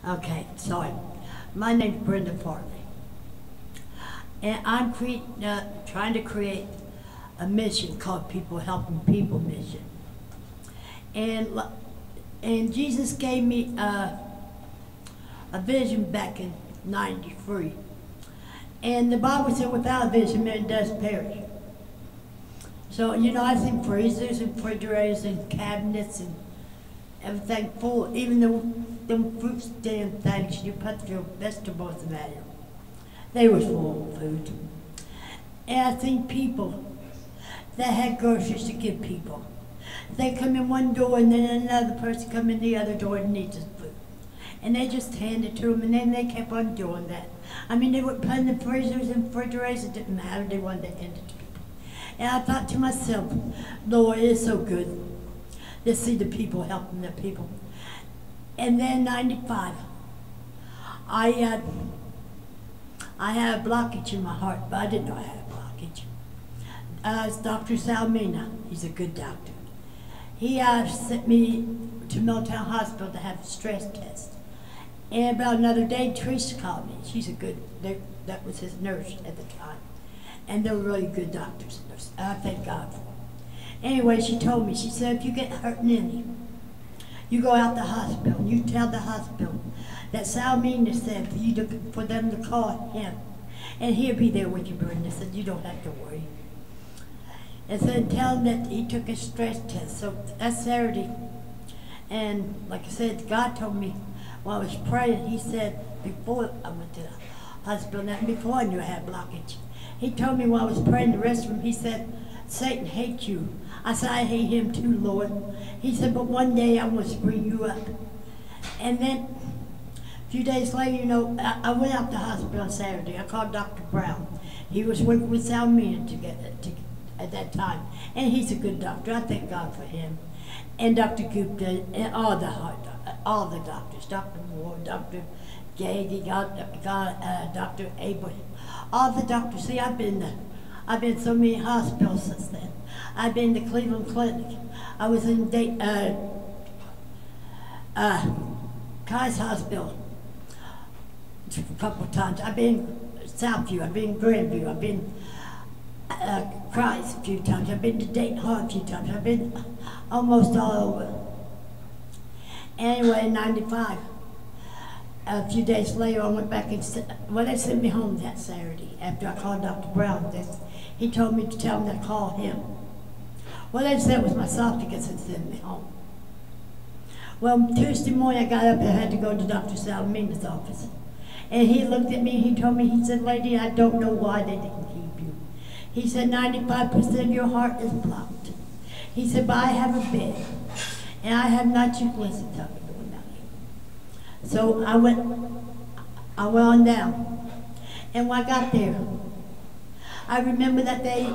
Okay, sorry. My name's Brenda Farley. And I'm trying to create a mission called People Helping People Mission. And Jesus gave me a vision back in '93. And the Bible said without a vision, man does perish. So, you know, I think freezers and refrigerators and cabinets and everything full, even them fruit stand things, you put your vegetables in there. They was full of food. And I think people that had groceries to give people. They come in one door and then another person come in the other door and needs this food. And they just hand it to them, and then they kept on doing that. I mean, they would put in the freezers and refrigerators, it didn't matter, they wanted to hand it to people. And I thought to myself, Lord, it is so good to see the people helping the people. And then '95, I had a blockage in my heart, but I didn't know I had a blockage. It's Dr. Salmina, he's a good doctor. He sent me to Milltown Hospital to have a stress test. And about another day, Teresa called me. She's a good, that was his nurse at the time. And they were really good doctors and nurses. I thank God for them. Anyway, she told me, she said, if you get hurt in any, you go out the hospital and you tell the hospital that Salmina said for them to call him. And he'll be there with you, Brenda. Said, you don't have to worry. And said, tell him that he took a stress test. So that's Saturday. And like I said, God told me while I was praying, he said, before I went to the hospital, and before I knew I had blockage, he told me while I was praying in the restroom, he said, Satan hates you. I said, I hate him too, Lord. He said, but one day I want to bring you up. And then a few days later, you know, I went out to the hospital on Saturday. I called Dr. Brown. He was working with Salmina at that time. And he's a good doctor. I thank God for him. And Dr. Gupta, and all the doctors, Dr. Moore, Dr. Gady, Dr. Abraham, all the doctors. See, I've been in so many hospitals since then. I've been to Cleveland Clinic. I was in Kai's Hospital a couple of times. I've been Southview, I've been Grandview, I've been Christ a few times. I've been to Dayton Hall a few times. I've been almost all over. Anyway, in '95, a few days later, I went back and they sent me home that Saturday after I called Dr. Brown. He told me to tell him to call him. Well, they said it was my esophagus that sent me home. Well, Tuesday morning I got up and I had to go to Dr. Salmina's office. And he looked at me and he told me, he said, lady, I don't know why they didn't keep you. He said, 95% of your heart is blocked. He said, but I have a bed. And I have nitroglycerin going down here. So I went on down. And when I got there, I remember that day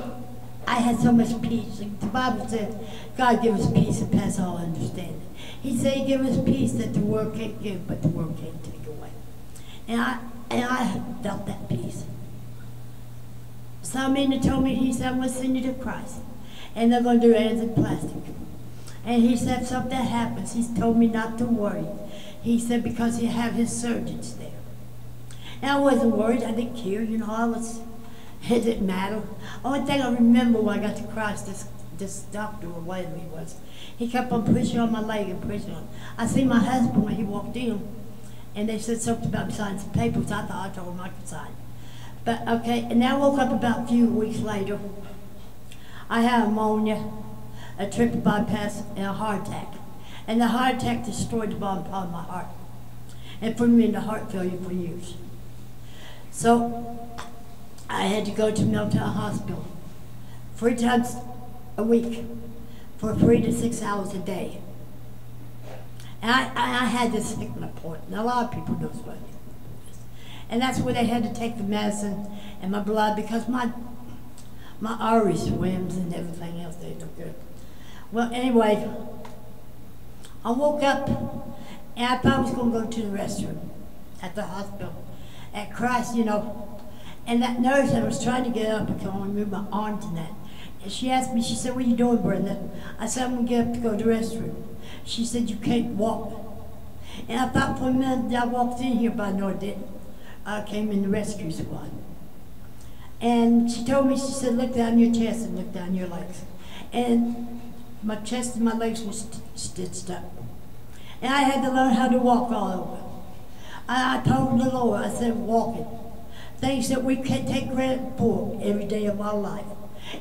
I had so much peace. The Bible says, God give us peace and pass all understanding. He said he give us peace that the world can't give, but the world can't take away. And I felt that peace. Salmina told me, he said, I'm going to send you to Christ. And they're going to do anything plastic. And he said, if something happens, he's told me not to worry. He said, because he have his surgeons there. And I wasn't worried, I didn't care, you know, it didn't matter. Only thing I remember when I got to Christ, this doctor or whatever he was, he kept on pushing on my leg and pushing on. I seen my husband when he walked in, and they said something about signing some papers. I thought I told him I could sign. But okay, and then I woke up about a few weeks later. I had pneumonia, a triple bypass, and a heart attack. And the heart attack destroyed the bottom part of my heart and put me into heart failure for years. So I had to go to Milltown Hospital 3 times a week for 3 to 6 hours a day. And I had this stigma point, and a lot of people knows what it is. And that's where they had to take the medicine and my blood because my artery swims and everything else, they look good. Well, anyway, I woke up and I thought I was going to go to the restroom at the hospital, at Christ, you know. And that nurse, I was trying to get up and come and move my arms and that. And she asked me, she said, what are you doing, Brenda? I said, I'm going to get up to go to the restroom. She said, you can't walk. And I thought for a minute that I walked in here, but I know I didn't. I came in the rescue squad. And she told me, she said, look down your chest and look down your legs. And my chest and my legs were stitched up. And I had to learn how to walk all over. I told the Lord, I said, walking. Things that we can't take credit for every day of our life.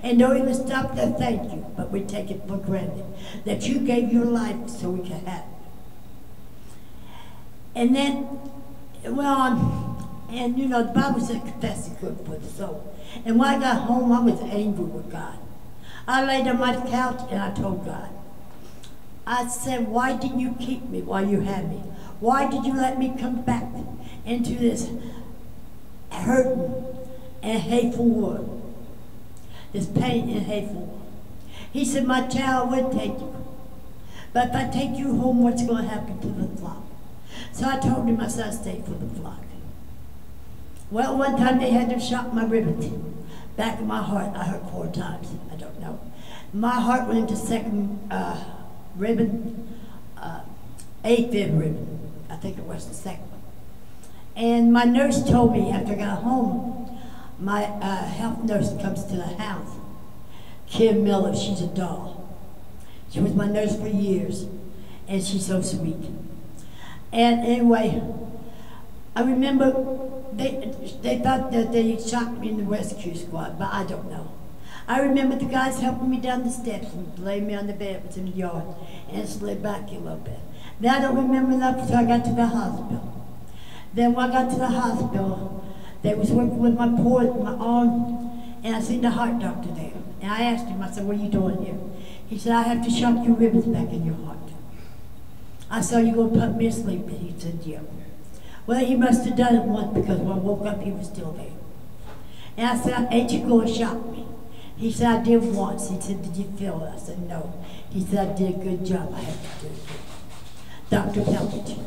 And don't even stop to thank you, but we take it for granted. That you gave your life so we can have it. And then, and you know, the Bible said confess is good for the soul. And when I got home, I was angry with God. I laid on my couch and I told God, I said, why didn't you keep me while you had me? Why did you let me come back into this hurting and hateful world? This pain and hateful world. He said, my child would take you. But if I take you home, what's going to happen to the flock? So I told him, I said, I stayed for the flock. Well, one time they had to shot my ribbon. Back in my heart, I hurt 4 times. I don't know. My heart went into second ribbon, 8th ribbon. I think it was the second one. And my nurse told me after I got home, my health nurse comes to the house. Kim Miller, she's a doll. She was my nurse for years, and she's so sweet. And anyway, I remember they thought that they shot me in the rescue squad, but I don't know. I remember the guys helping me down the steps and laid me on the bed, was in the yard, and slid back a little bit. Then I don't remember enough until I got to the hospital. Then when I got to the hospital, they was working with my arm, and I seen the heart doctor there. And I asked him, I said, what are you doing here? He said, I have to shove your ribbons back in your heart. I said, you going to put me asleep? And he said, yeah. Well, he must have done it once because when I woke up, he was still there. And I said, ain't you going to shock me? He said, I did once. He said, did you feel it? I said, no. He said, I did a good job. I had to do it. Dr. Pelkage.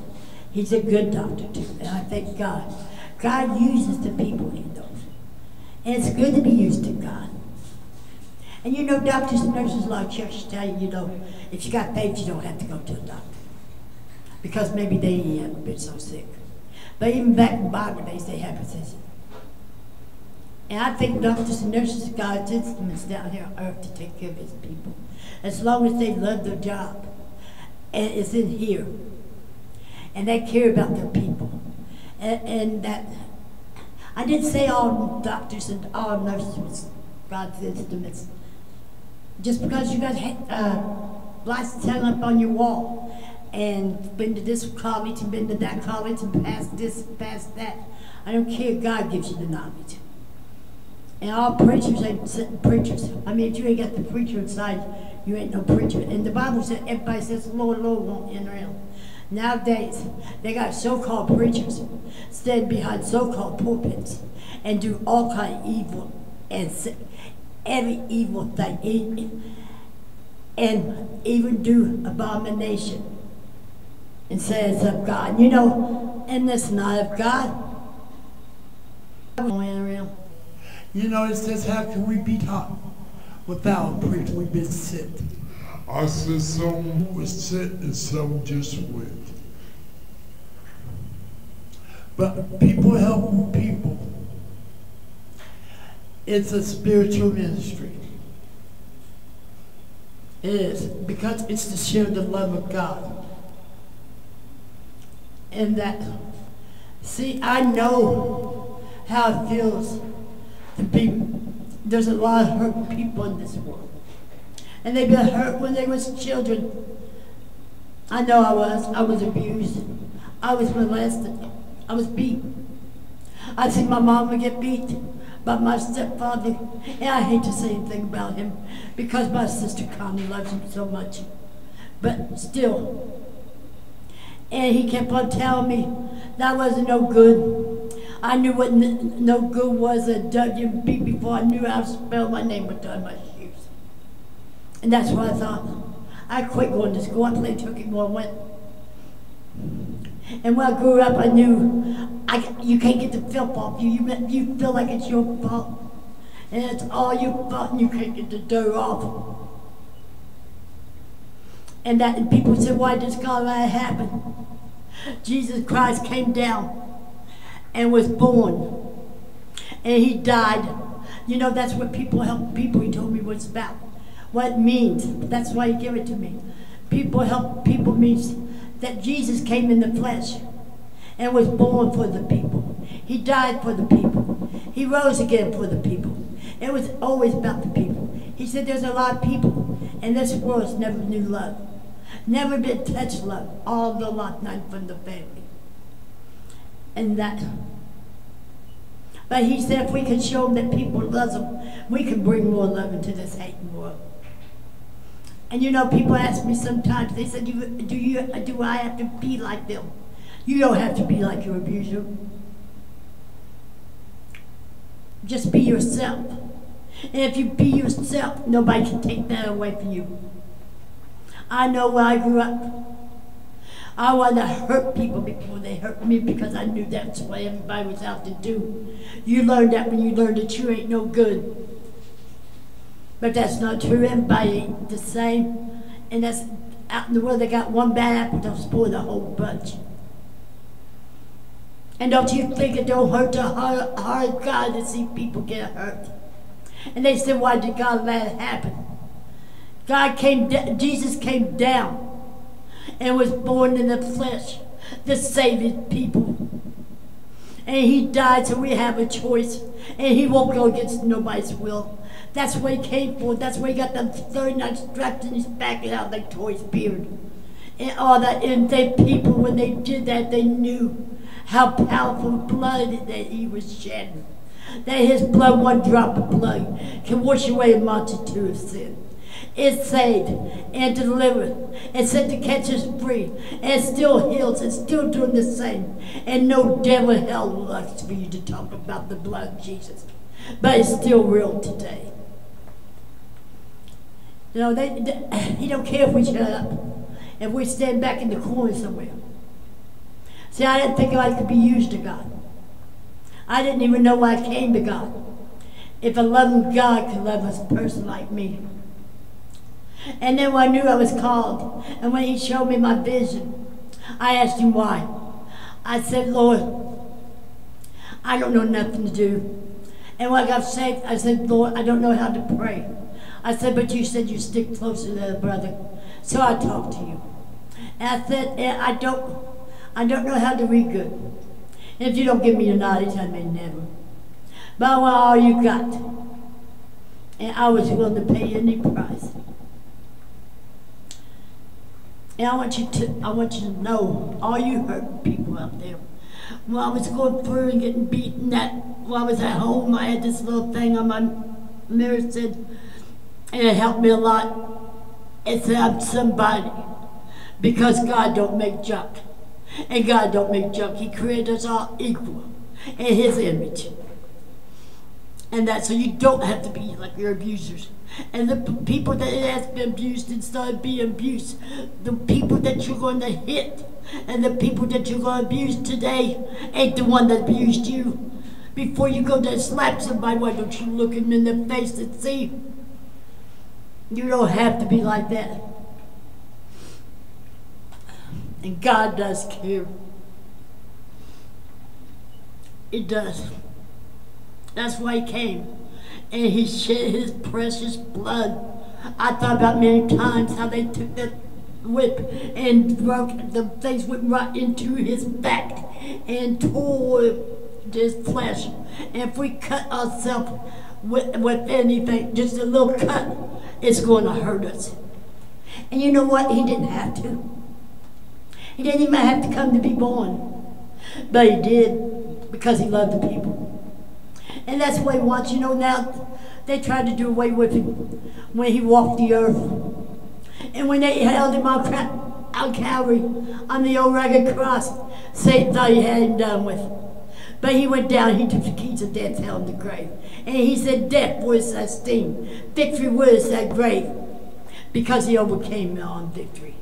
He's a good doctor, too. And I thank God. God uses the people he knows. And it's good to be used to God. And you know, doctors and nurses like church tell you, you know, if you got faith, you don't have to go to a doctor. Because maybe they haven't been so sick. But even back in the Bible days, they had position. And I think doctors and nurses are God's instruments down here on earth to take care of his people. As long as they love their job. And it's in here. And they care about their people. And that, I didn't say all doctors and all nurses was God's instruments. Just because you got lights hung up on your wall and been to this college and been to that college and passed this, passed that. I don't care, God gives you the knowledge. And all preachers ain't preachers. I mean, if you ain't got the preacher inside, you ain't no preacher. And the Bible said, everybody says, Lord, Lord, won't enter in. Nowadays, they got so-called preachers stand behind so-called pulpits and do all kind of evil and every evil thing, and even do abomination and say it's of God. You know, and it's not of God. You know, it says, how can we be taught without a preacher? We've been sent. I said some was sent and some just went. But people helping people, it's a spiritual ministry. It is, because it's to share the love of God. And that, see, I know how it feels to be, there's a lot of hurt people in this world. And they've been hurt when they was children. I know I was abused. I was molested. I was beat. I seen my mama get beat by my stepfather. And I hate to say anything about him because my sister Connie loves him so much. But still. And he kept on telling me that I wasn't no good. I knew what no good was. I dug and beat before I knew how to spell my name would on my shoes. And that's what I thought. I quit going to school. I played hooky while I went. And when I grew up, I knew you can't get the filth off you. You feel like it's your fault. And it's all your fault and you can't get the dirt off. And people say, why does God let it happen? Jesus Christ came down and was born. And he died. You know, that's what people help people, he told me what it's about. What it means. That's why he gave it to me. People help people means that Jesus came in the flesh and was born for the people. He died for the people. He rose again for the people. It was always about the people. He said there's a lot of people in this world that's never knew love. Never been touched love. All the lot, none from the family. And that. But he said if we can show them that people love them, we can bring more love into this hating world. And you know, people ask me sometimes, they said, do I have to be like them? You don't have to be like your abuser. Just be yourself. And if you be yourself, nobody can take that away from you. I know when I grew up, I wanted to hurt people before they hurt me because I knew that's what everybody was out to do. You learn that when you learn that you ain't no good. But that's not true. Everybody ain't the same. And that's out in the world, they got one bad apple, they'll spoil the whole bunch. And don't you think it don't hurt the heart of God to see people get hurt? And they said, why did God let it happen? Jesus came down and was born in the flesh to save his people. And he died so we have a choice. And he won't go against nobody's will. That's what he came for. That's why he got the 39 straps in his back and how they tore his beard. And all that. And they people, when they did that, they knew how powerful blood that he was shedding. That his blood, one drop of blood, can wash away a multitude of sin. It saved and delivered and set the catchers free. And it still heals. It's still doing the same. And no devil in hell likes for you to talk about the blood of Jesus. But it's still real today. You know, he don't care if we shut up. If we stand back in the corner somewhere. See, I didn't think I could be used to God. I didn't even know why I came to God. If a loving God could love a person like me. And then when I knew I was called, and when he showed me my vision, I asked him why. I said, Lord, I don't know nothing to do. And when I got saved, I said, Lord, I don't know how to pray. I said, but you said you stick closer to a brother. So I talked to you. And I said, I don't know how to read good. And if you don't give me your knowledge, I may never. But I want all you got. And I was willing to pay any price. And I want you to know, all you hurt people out there. When I was going through and getting beaten, when I was at home, I had this little thing on my mirror said, and it helped me a lot. It said, I'm somebody. Because God don't make junk. And God don't make junk. He created us all equal in his image. And that's so you don't have to be like your abusers. And the people that has been abused and started being abused, the people that you're going to hit and the people that you're going to abuse today ain't the one that abused you. Before you go to slap somebody, why don't you look them in the face and see? You don't have to be like that. And God does care. It does. That's why he came. And he shed his precious blood. I thought about many times how they took that whip and broke the things went right into his back and tore his flesh. And if we cut ourselves with anything, just a little cut, it's going to hurt us. And you know what? He didn't have to. He didn't even have to come to be born. But he did because he loved the people. And that's what he wants. You know, now they tried to do away with him when he walked the earth. And when they held him on Calvary, on the old rugged cross, Satan thought he had him done with. But he went down, he took the keys of death, hell, in the grave. And he said, death, where is thy sting? Victory, where is thy grave? Because he overcame on victory.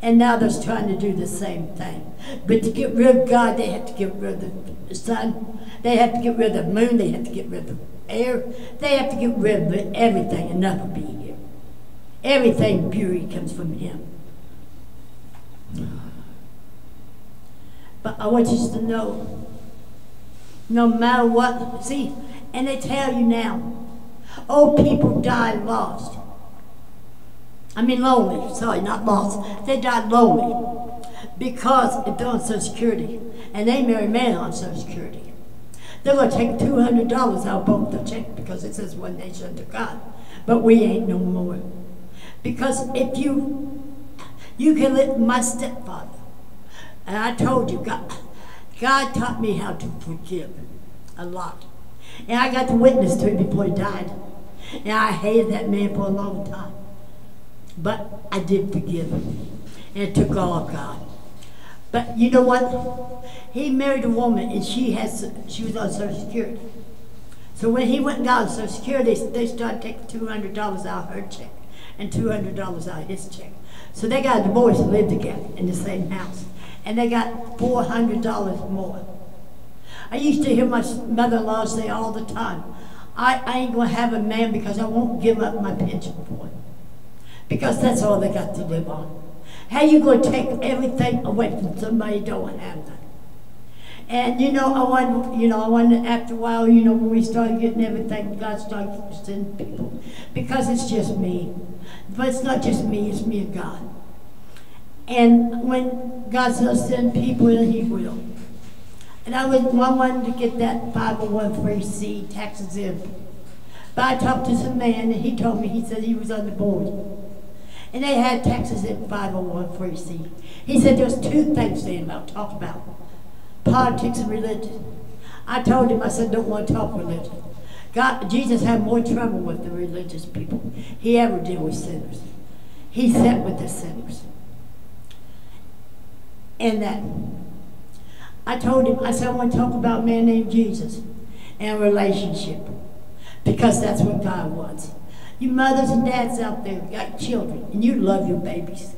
And now they're trying to do the same thing. But to get rid of God, they have to get rid of the sun. They have to get rid of the moon. They have to get rid of the air. They have to get rid of everything, and nothing will be here. Everything beauty comes from him. But I want you to know, no matter what, see, and they tell you now, old people die lost. I mean lonely, sorry, not lost. They died lonely because if they're on Social Security and they marry men on Social Security, they're going to take $200 out of both the check because it says one nation under God. But we ain't no more. Because if you can let my stepfather, and I told you, God taught me how to forgive a lot. And I got to witness to it before he died. And I hated that man for a long time. But I did forgive him. And it took all of God. But you know what? He married a woman and she was on Social Security. So when he went and got on Social Security, they started taking $200 out of her check and $200 out of his check. So they got a divorce and lived together in the same house. And they got $400 more. I used to hear my mother-in-law say all the time, I ain't going to have a man because I won't give up my pension for him. Because that's all they got to live on. How you going to take everything away from somebody who don't have that? And I wanted after a while, when we started getting everything, God started sending people. Because it's just me. But it's not just me, it's me and God. And when God starts sending people in, he will. And I wanted to get that 501(c) taxes in. But I talked to some man and he told me, he said he was on the board. And they had taxes in 501(c). He said there's two things they talk about. Politics and religion. I told him, I said, don't want to talk religion. Jesus had more trouble with the religious people he ever did with sinners. He sat with the sinners. And that, I told him, I said, I want to talk about a man named Jesus and a relationship. Because that's what God wants. You mothers and dads out there got children, and you love your babies.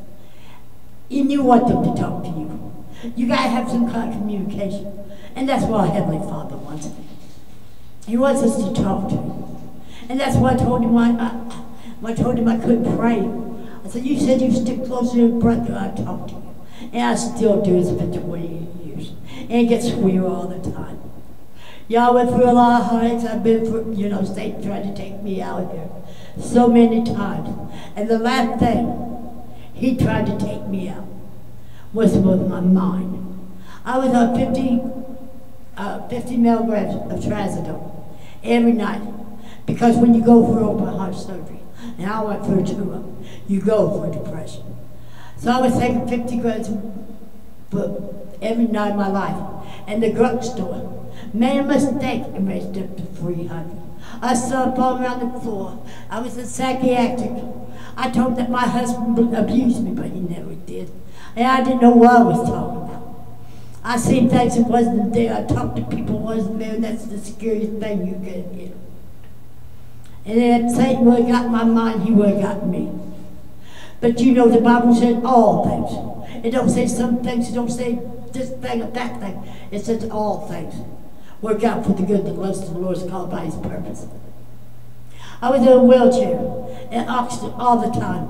And you want them to talk to you. You got to have some kind of communication. And that's what our Heavenly Father wants. He wants us to talk to him. And that's why I told him I told him I couldn't pray. I said, you said you stick closer to your brother, I'd talk to you. And I still do. It's been 20 years. And it gets weird all the time. Y'all went through a lot of heartaches. I've been through, Satan tried to take me out of here so many times. And the last thing he tried to take me out was with my mind. I was on 50 milligrams of trazodone every night. Because when you go for open heart surgery, and I went through 2 of them, you go for depression. So I was taking 50 grams every night of my life. And the drugstore made a mistake and raised it up to 300. I saw it falling around the floor. I was a psychiatric. I told him that my husband abused me, but he never did. And I didn't know what I was talking about. I seen things that wasn't there. I talked to people who wasn't there, and that's the scariest thing you can hear. And then if Satan would have got my mind, he would have got me. But the Bible says all things. It don't say some things, it don't say this thing or that thing. It says all things work out for the good that loves the Lord is called by his purpose. I was in a wheelchair in oxygen all the time.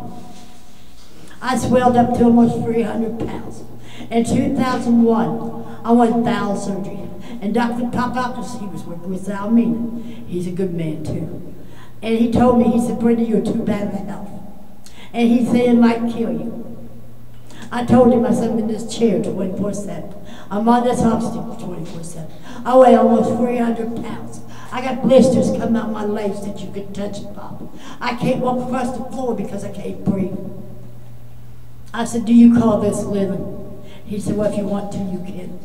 I swelled up to almost 300 pounds. In 2001, I went bowel surgery. And Dr. Papakis, he was working with Salmina. He's a good man too. And he told me, he said, Brenda, you're too bad for health. And he said it might kill you. I told him, I said, I'm in this chair 24/7. I'm on this oxygen 24/7. I weigh almost 300 pounds. I got blisters coming out my legs that you could touch, Papa. I can't walk across the floor because I can't breathe. I said, do you call this living? He said, well, if you want to, you can.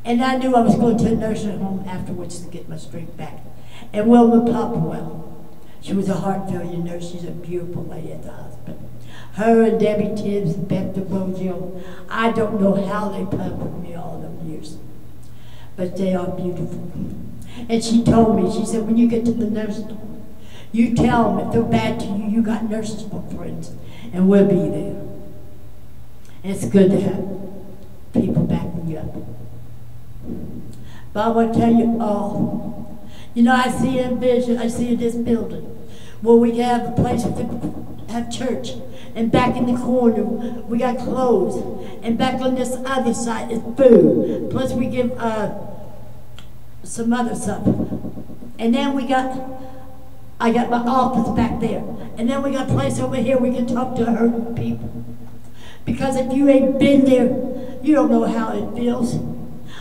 And I knew I was going to a nursing home afterwards to get my strength back. And Wilma Popwell, she was a heart failure nurse. She's a beautiful lady at the hospital. Her and Debbie Tibbs and Beth DeBogio, I don't know how they put up with me all them years. But they are beautiful. And she told me, she said, when you get to the nursing home, you tell them if they're bad to you, you got nurses for friends, and we'll be there. And it's good to have people backing you up. But I want to tell you all, I see a vision, I see this building where we can have a place to have church And back in the corner, we got clothes. And back on this other side is food. Plus we give some other stuff. And then I got my office back there. And then we got a place over here we can talk to hurting people. Because if you ain't been there, you don't know how it feels.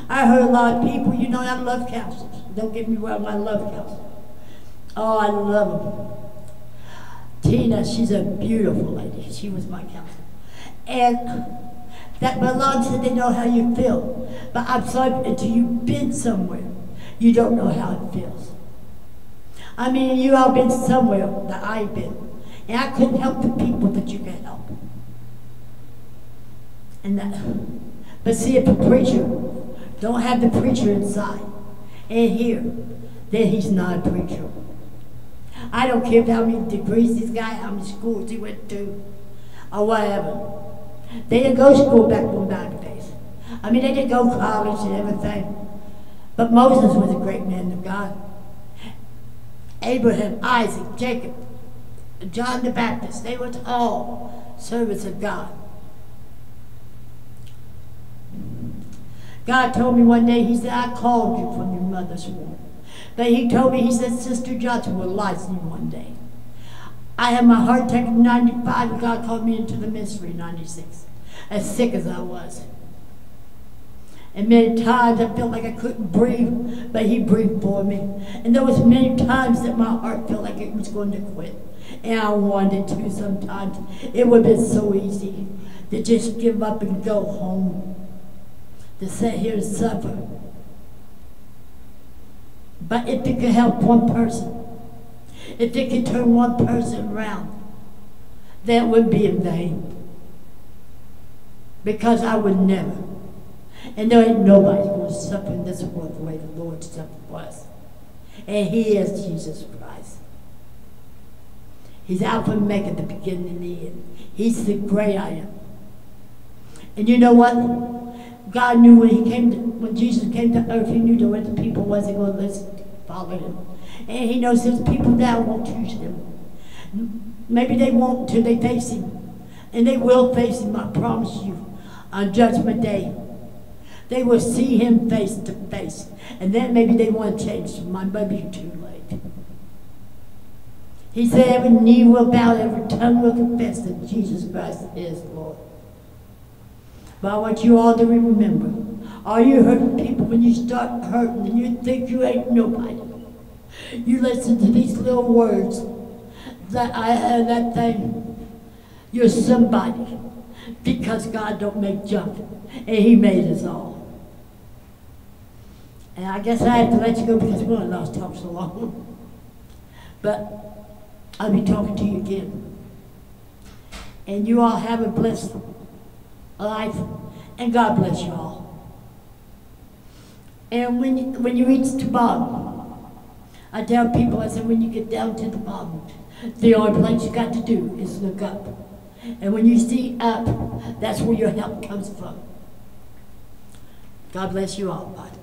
I heard a lot of people, you know, I love counselors. Don't get me wrong, I love counselors. Oh, I love them. Tina, she's a beautiful lady. She was my counselor. And that belongs to they know how you feel. But I'm sorry, until you've been somewhere, you don't know how it feels. I mean, you all been somewhere that I've been. And I couldn't help the people that you can help. And but see, if a preacher don't have the preacher inside and here, then he's not a preacher. I don't care how many degrees this guy, how many schools he went to, or whatever. They didn't go to school back in the days. I mean, they didn't go to college and everything. But Moses was a great man of God. Abraham, Isaac, Jacob, John the Baptist, they were all servants of God. God told me one day, he said, I called you from your mother's womb. But he told me, he said, Sister Johnson will license you one day. I had my heart attack in 95 and God called me into the ministry in 96, as sick as I was. And many times I felt like I couldn't breathe, but he breathed for me. And there was many times that my heart felt like it was going to quit. And I wanted to sometimes. It would have been so easy to just give up and go home, to sit here and suffer. But if it could help one person, if it could turn one person around, that would be in vain. Because I would never. And there ain't nobody going to suffer in this world the way the Lord suffered for us. And he is Jesus Christ. He's Alpha and Omega, the beginning and the end. He's the great I am. And you know what? God knew when Jesus came to earth, he knew there were the people wasn't going to listen, follow him. And he knows there's people that won't choose him. Maybe they won't until they face him. And they will face him, I promise you, on Judgment Day. They will see him face to face. And then maybe they want to change their mind, but it'll be too late. He said every knee will bow, every tongue will confess that Jesus Christ is Lord. But I want you all to remember, are you hurting people when you start hurting and you think you ain't nobody? You listen to these little words that I have that thing. You're somebody because God don't make junk and he made us all. And I guess I have to let you go because we're going to talk so long. But I'll be talking to you again. And you all have a blessed life, and God bless you all. And when you reach the bottom, I tell people, I said, when you get down to the bottom, the only place you got to do is look up. And when you see up, that's where your help comes from. God bless you all, God.